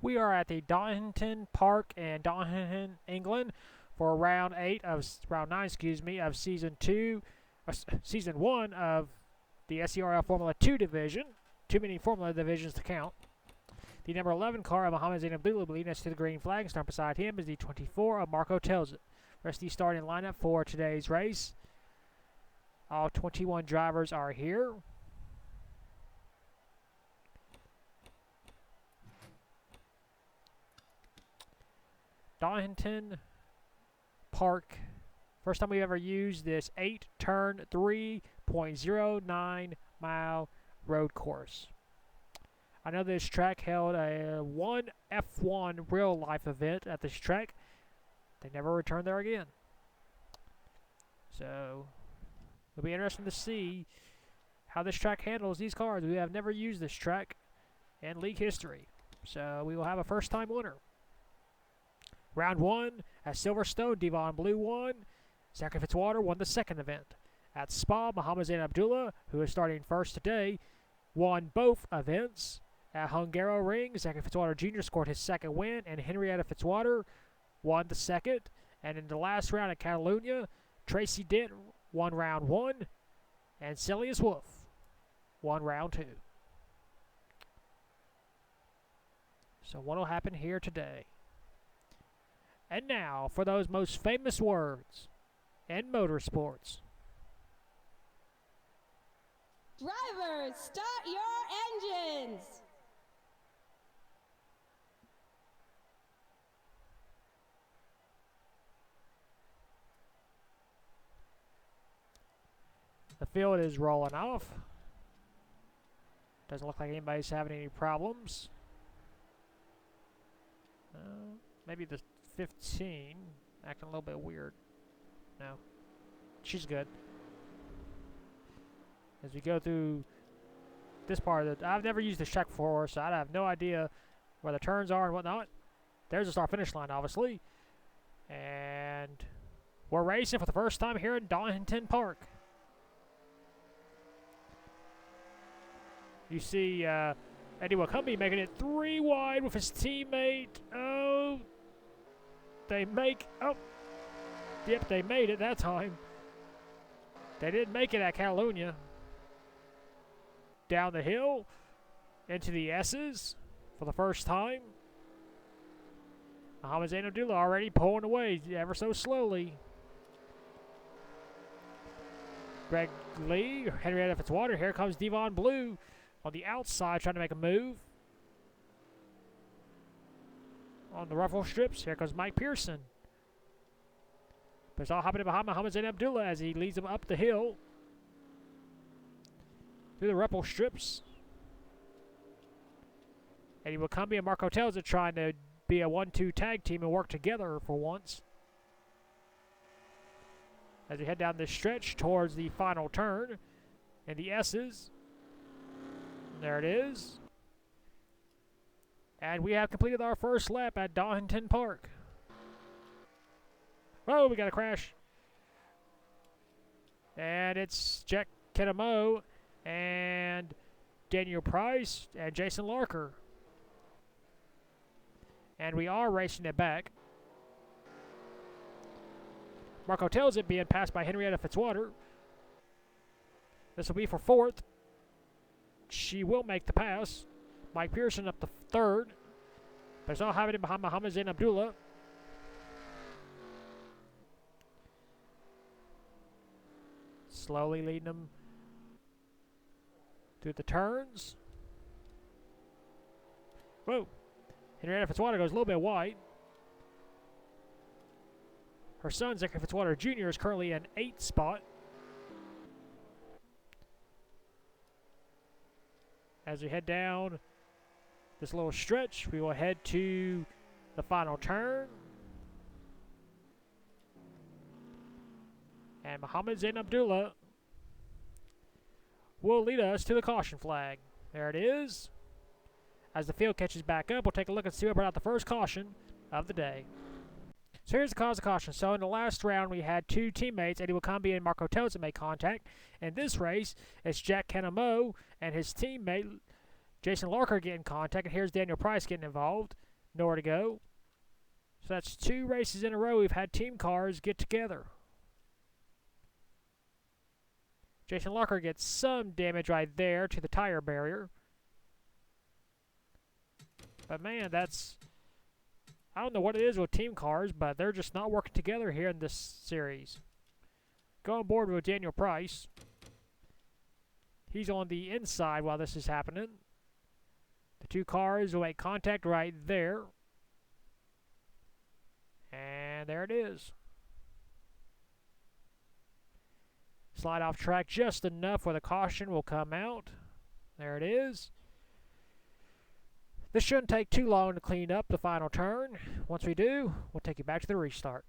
We are at the Donington Park in Donington, England, for round 9, of season 1 of the SCRL Formula 2 division. Too many Formula divisions to count. The number 11 car of Mohammed Zain Abdullah leading us to the green flag. Starting beside him is the 24 of Marco Tells It. Rest of the starting lineup for today's race. All 21 drivers are here. Donington Park. First time we've ever used this 8-turn, 3.09 mile road course. I know this track held one F1 real life event at this track. They never returned there again. So it'll be interesting to see how this track handles these cars. We have never used this track in league history. So we will have a first time winner. Round 1 at Silverstone, Devon Blue won. Zachary Fitzwater won the second event. At Spa, Mohammed Zain Abdullah, who is starting first today, won both events. At Hungaroring, Zachary Fitzwater Jr. scored his second win, and Henrietta Fitzwater won the second. And in the last round at Catalunya, Tracy Dent won round 1, and Celius Wolf won round 2. So what will happen here today? And now, for those most famous words in motorsports. Drivers, start your engines! The field is rolling off. Doesn't look like anybody's having any problems. Maybe the 15 acting a little bit weird. No, she's good. As we go through this part of I've never used this track before, so I have no idea where the turns are and whatnot. There's the start-finish line, obviously, and we're racing for the first time here in Donington Park. You see Eddie Wakumbi making it 3 wide with his teammate. Oh, they make... Oh, yep, they made it that time. They didn't make it at Catalunya. Down the hill into the S's for the first time. Mohammed Zain Abdullah already pulling away ever so slowly. Greg Lee, Henrietta Fitzwater. Here comes Devon Blue on the outside trying to make a move. On the ruffle strips, here comes Mike Pearson. But it's all happening behind Mohammed Zain Abdullah as he leads him up the hill. Through the ruffle strips. Eddie Wakumbi and Marco Tells It trying to be a 1-2 tag team and work together for once. As we head down this stretch towards the final turn. And the S's. There it is. And we have completed our first lap at Donington Park. Oh, we got a crash. And it's Jack Ketamo and Daniel Price and Jason Larker. And we are racing it back. Marco Tells It being passed by Henrietta Fitzwater. This will be for 4th. She will make the pass. Mike Pearson up to 3rd. But it's all happening behind Mohammed Zain Abdullah. Slowly leading them through the turns. Whoa. Henrietta Fitzwater goes a little bit wide. Her son, Zachary Fitzwater Jr., is currently in 8th spot. As we head down this little stretch, we will head to the final turn. And Mohammed Zain Abdullah will lead us to the caution flag. There it is. As the field catches back up, we'll take a look and see what brought out the first caution of the day. So here's the cause of caution. So in the last round, we had 2 teammates, Eddie Wakumbi and Marco Tells It, make contact. In this race, it's Jack Ketamo and his teammate, Jason Larker, getting contact. And here's Daniel Price getting involved. nowhere to go. So that's 2 races in a row we've had team cars get together. Jason Locker gets some damage right there to the tire barrier. But man, I don't know what it is with team cars, but they're just not working together here in this series. Go on board with Daniel Price. He's on the inside while this is happening. The 2 cars will make contact right there. And there it is. Slide off track just enough where the caution will come out. There it is. This shouldn't take too long to clean up the final turn. Once we do, we'll take you back to the restart.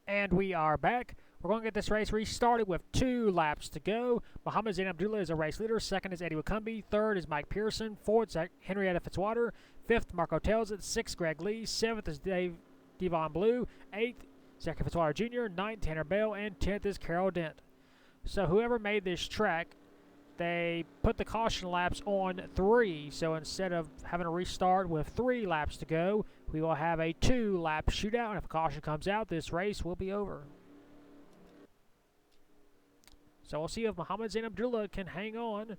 And we are back. We're going to get this race restarted with 2 laps to go. Mohammed Zain Abdullah is a race leader. Second is Eddie Wicumby. Third is Mike Pearson. Fourth is Henrietta Fitzwater. Fifth, Marco Tells. Sixth, Greg Lee. Seventh is Devon Blue. Eighth, Zachary Fitzwater Jr. Ninth, Tanner Bell. And 10th is Carol Dent. So whoever made this track, they put the caution laps on 3. So instead of having a restart with 3 laps to go, we will have a 2-lap shootout. And if a caution comes out, this race will be over. So we'll see if Mohammed Zain Abdullah can hang on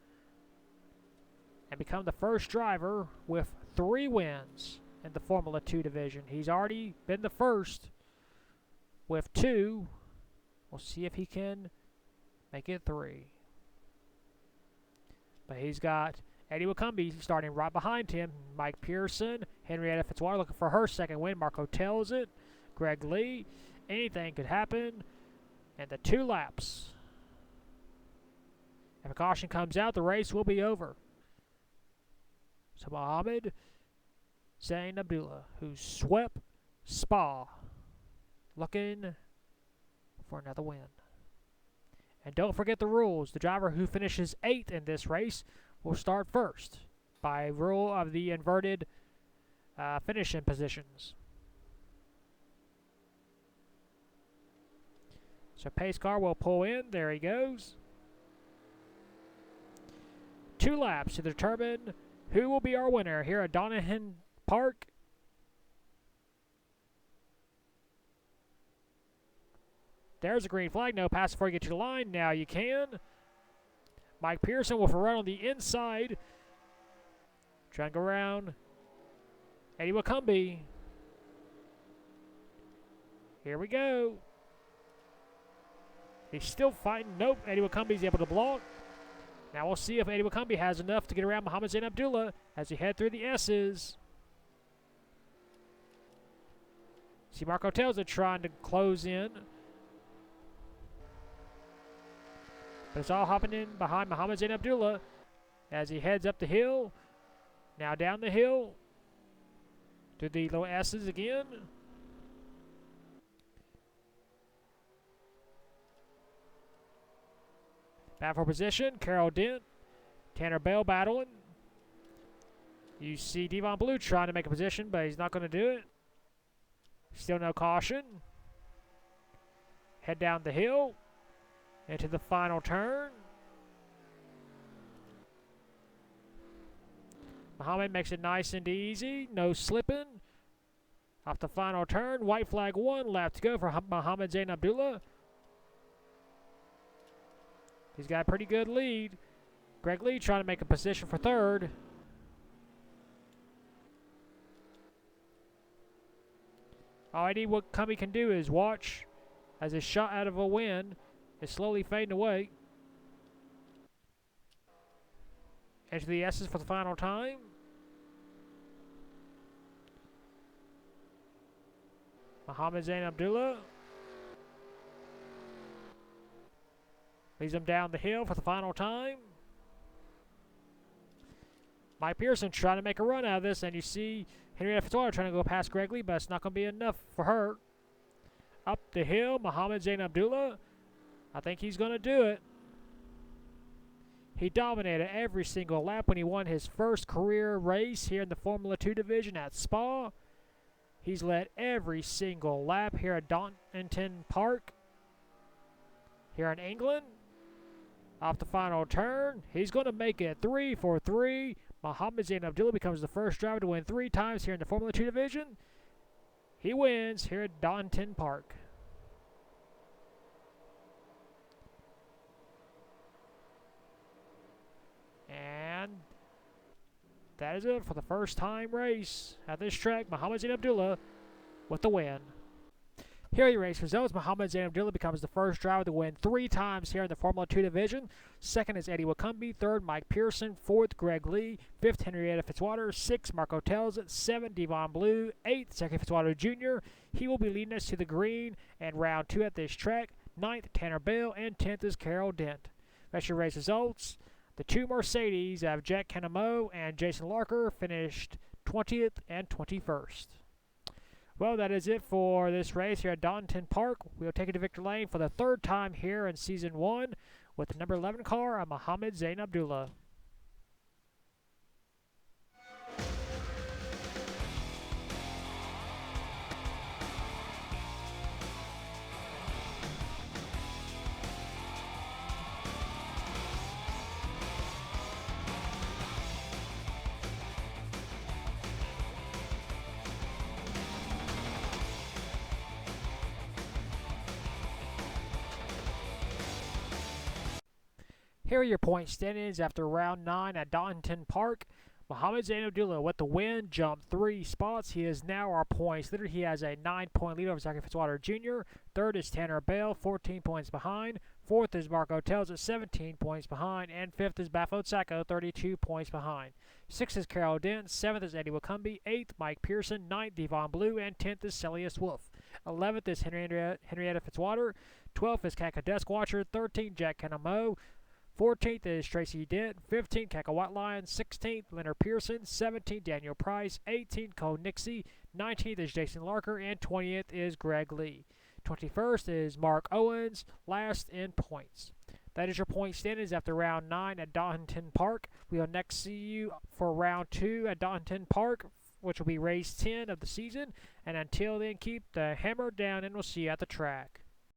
and become the first driver with 3 wins in the Formula 2 division. He's already been the first with 2. We'll see if he can make it 3. But he's got Eddie Wicumby starting right behind him. Mike Pearson, Henrietta Fitzwater looking for her second win. Marco Tells it. Greg Lee. Anything could happen. And the 2 laps. If a caution comes out, the race will be over. So Mohammed Zain Abdullah, who swept Spa, looking for another win. And don't forget the rules. The driver who finishes 8th in this race will start first by rule of the inverted finishing positions. So pace car will pull in. There he goes. 2 laps to determine who will be our winner here at Donington Park. There's a green flag. No pass before you get to the line. Now you can. Mike Pearson with a run on the inside. Trying to go around Eddie Wicumby. Here we go. He's still fighting. Nope. Eddie Wicumby's able to block. Now we'll see if Eddie Wicumby has enough to get around Mohammed Zain Abdullah as he head through the S's. See Marco Tells it trying to close in. But it's all hopping in behind Mohammed Zain Abdullah as he heads up the hill. Now down the hill to the low S's again. Back for position, Carol Dent, Tanner Bell battling. You see Devon Blue trying to make a position, but he's not going to do it. Still no caution. Head down the hill into the final turn. Mohammed makes it nice and easy, no slipping. Off the final turn, white flag 1, lap to go for Mohammed Zain Abdullah. He's got a pretty good lead. Greg Lee trying to make a position for 3rd. All Eddie Wicumby can do is watch as his shot out of a win is slowly fading away. Into the S's for the final time. Mohammed Zain Abdullah leads him down the hill for the final time. Mike Pearson trying to make a run out of this, and you see Henrietta Fitzwater trying to go past Greg Lee, but it's not going to be enough for her. Up the hill, Mohammed Zain Abdullah. I think he's going to do it. He dominated every single lap when he won his first career race here in the Formula 2 division at Spa. He's led every single lap here at Donington Park here in England. Off the final turn, he's going to make it 3 for 3. Mohammed Zain Abdullah becomes the first driver to win 3 times here in the Formula 2 division. He wins here at Donington Park. And that is it for the first time race at this track. Mohammed Zain Abdullah with the win. Here are your race results. Mohammed Zain Abdullah becomes the first driver to win 3 times here in the Formula 2 division. Second is Eddie Wakumbi. Third, Mike Pearson. Fourth, Greg Lee. Fifth, Henrietta Fitzwater. Sixth, Marco Tells. Seventh, Devon Blue. Eighth, Zachary Fitzwater Jr. He will be leading us to the green and round 2 at this track. Ninth, Tanner Bell. And 10th is Carol Dent. That's your race results. The 2 Mercedes of Jack Canamo and Jason Larker finished 20th and 21st. Well, that is it for this race here at Donington Park. We'll take it to Victor Lane for the 3rd time here in Season 1 with the number 11 car of Mohammed Zain Abdullah. Here are your point standings after round 9 at Donington Park. Mohammed Zain Abdullah with the win, jumped 3 spots. He is now our points leader. He has a 9-point lead over Zachary Fitzwater Jr. Third is Tanner Bell, 14 points behind. Fourth is Marco Tells at 17 points behind. And fifth is Bafo Sacco, 32 points behind. Sixth is Carol Dent. Seventh is Eddie Wakumbi. Eighth, Mike Pearson. Ninth, Devon Blue. And 10th is Celius Wolf. 11th is Henrietta Fitzwater. 12th is Kaka Deskwatcher. 13th, Jack Canamo. 14th is Tracy Dent, 15th Kaka White Lion, 16th Leonard Pearson, 17th Daniel Price, 18th Cole Nixie, 19th is Jason Larker, and 20th is Greg Lee. 21st is Mark Owens, last in points. That is your point standings after round 9 at Donington Park. We will next see you for round 2 at Donington Park, which will be race 10 of the season. And until then, keep the hammer down, and we'll see you at the track.